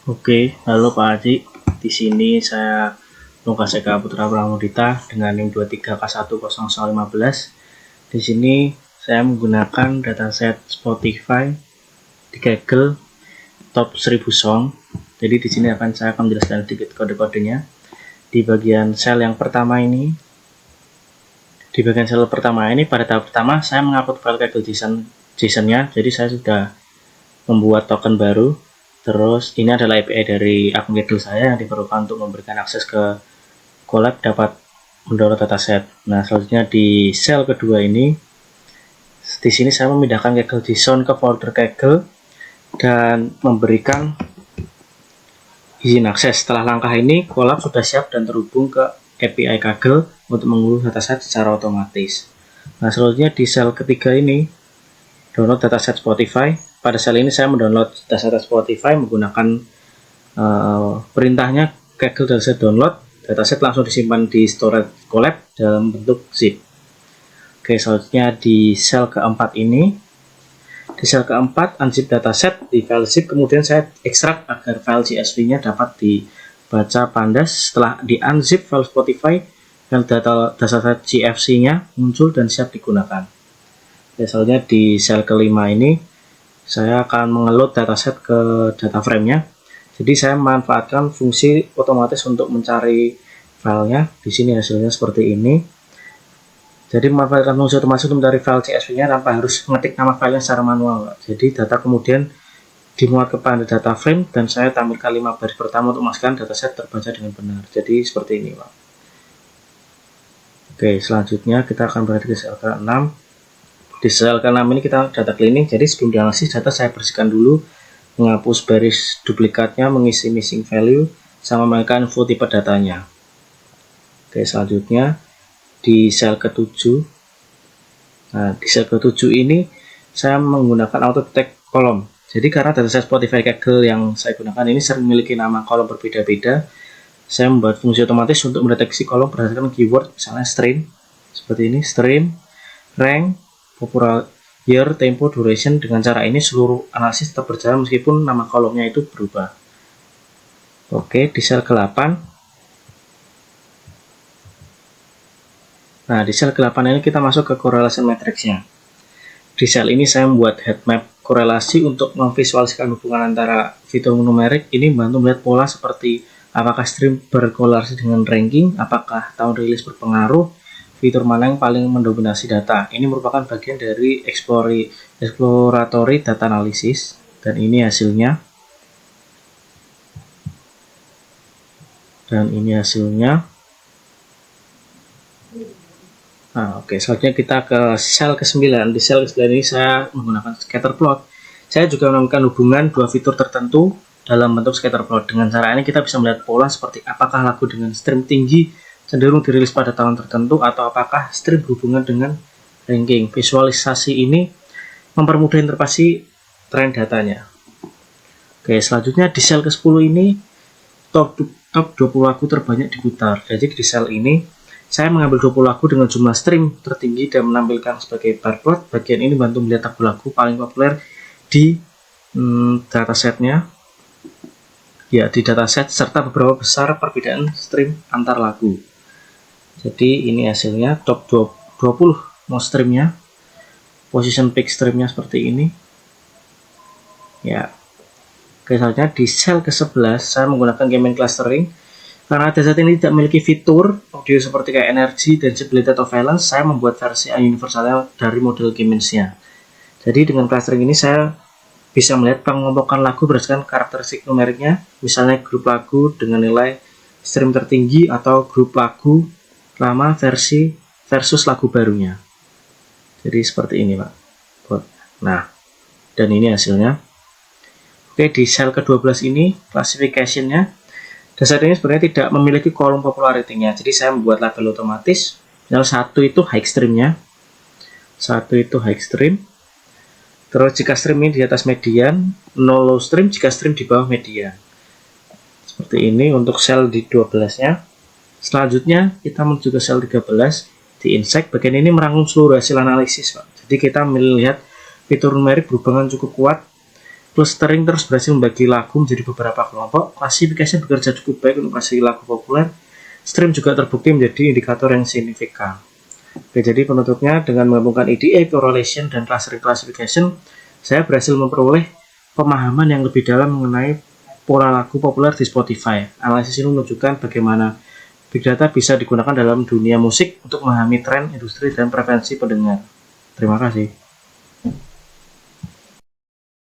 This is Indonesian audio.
Oke, halo Pak Haji. Di sini saya Lukas Eka Putra Pramudita dengan NIM 23K10015. Di sini saya menggunakan dataset Spotify di Kaggle Top 1000 Song. Jadi di sini saya akan menjelaskan sedikit kode-kodenya. Di bagian sel yang pertama ini, pada tahap pertama saya mengupload file Kaggle JSON-nya. Jadi saya sudah membuat token baru. Terus ini adalah API dari akun Kaggle saya yang diperlukan untuk memberikan akses ke Colab dapat mendownload dataset. Nah, selanjutnya di sel kedua ini, di sini saya memindahkan Kaggle JSON ke folder Kaggle dan memberikan izin akses. Setelah langkah ini, Colab sudah siap dan terhubung ke API Kaggle untuk mengunduh dataset secara otomatis. Nah, selanjutnya di sel ketiga ini, download dataset Spotify. Pada sel ini saya mendownload dataset Spotify menggunakan perintahnya Kaggle dataset download. Dataset langsung disimpan di storage Colab dalam bentuk zip. Oke, selanjutnya di sel keempat ini, di sel keempat unzip dataset di file zip, kemudian saya ekstrak agar file CSV-nya dapat dibaca pandas. Setelah di unzip file Spotify, file dataset CFC-nya muncul dan siap digunakan. Oke, selanjutnya di sel kelima ini saya akan mengeload dataset ke data frame-nya. Jadi saya memanfaatkan fungsi otomatis untuk mencari filenya. Di sini hasilnya seperti ini. Jadi memanfaatkan fungsi otomatis untuk mencari file CSV-nya tanpa harus mengetik nama filenya secara manual. Jadi data kemudian dimuat kepada data frame dan saya tampilkan 5 baris pertama untuk memastikan dataset terbaca dengan benar. Jadi seperti ini, Pak. Oke, selanjutnya kita akan berada di sel ke-6. Di sel ke-6 ini kita data cleaning. Jadi sebelum dianalisis data saya bersihkan dulu, menghapus baris duplikatnya, mengisi missing value, sama menambahkan info tipe datanya. Oke, selanjutnya di sel ke-7. Nah, di sel ke-7 ini saya menggunakan auto detect kolom. Jadi karena dataset Spotify Kaggle yang saya gunakan ini sering memiliki nama kolom berbeda-beda, saya membuat fungsi otomatis untuk mendeteksi kolom berdasarkan keyword, misalnya stream, seperti ini, stream, rank, popular year, tempo, duration. Dengan cara ini seluruh analisis tetap berjalan meskipun nama kolomnya itu berubah. Oke, di sel ke-8. Nah, di sel ke-8 ini kita masuk ke correlation matrix-nya. Di sel ini saya membuat heat map korelasi untuk memvisualisasikan hubungan antara fitur numerik. Ini membantu melihat pola seperti apakah stream berkorelasi dengan ranking, apakah tahun rilis berpengaruh, fitur mana yang paling mendominasi data. Ini merupakan bagian dari exploratory data analysis dan ini hasilnya. Nah, oke, selanjutnya kita ke sel ke-9. Di sel ke-9 ini saya menggunakan scatter plot. Saya juga menemukan hubungan dua fitur tertentu dalam bentuk scatter plot. Dengan cara ini kita bisa melihat pola seperti apakah lagu dengan stream tinggi cenderung dirilis pada tahun tertentu atau apakah stream berhubungan dengan ranking. Visualisasi ini mempermudah interpretasi tren datanya. Oke, selanjutnya di sel ke-10 ini top 20 lagu terbanyak diputar. Jadi di sel ini saya mengambil 20 lagu dengan jumlah stream tertinggi dan menampilkan sebagai bar plot. Bagian ini bantu melihat lagu-lagu paling populer di datasetnya. Ya, di dataset serta beberapa besar perbedaan stream antar lagu. Jadi ini hasilnya top 20 most streamnya, position peak streamnya seperti ini. Ya. Oke, selanjutnya di sel ke-11 saya menggunakan Game clustering. Karena dataset ini tidak memiliki fitur audio seperti kayak energy dan stability atau valence, saya membuat versi universalnya dari model Gamins-nya. Jadi dengan clustering ini saya bisa melihat pengompokan lagu berdasarkan karakteristik numeriknya, misalnya grup lagu dengan nilai stream tertinggi atau grup lagu lama versus lagu barunya. Jadi seperti ini, Pak. Nah, dan ini hasilnya. Oke, di sel ke-12 ini classification-nya. Dataset ini sebenarnya tidak memiliki kolom popularity-nya. Jadi saya membuat label otomatis. Yang satu itu high stream-nya. Satu itu high stream. Terus jika stream ini di atas median, no low stream jika stream di bawah median. Seperti ini untuk sel di 12-nya. Selanjutnya kita menuju ke sel 13 di insight. Bagian ini merangkum seluruh hasil analisis, Pak. Jadi kita melihat fitur numerik berhubungan cukup kuat Clustering terus berhasil membagi lagu menjadi beberapa kelompok. Klasifikasi bekerja cukup baik untuk kasih lagu populer. Stream juga terbukti menjadi indikator yang signifikan. Oke, jadi penutupnya dengan menggabungkan EDA, correlation, dan clustering classification, saya berhasil memperoleh pemahaman yang lebih dalam mengenai pola lagu populer di Spotify. Analisis ini menunjukkan bagaimana Big Data bisa digunakan dalam dunia musik untuk memahami tren, industri, dan preferensi pendengar. Terima kasih.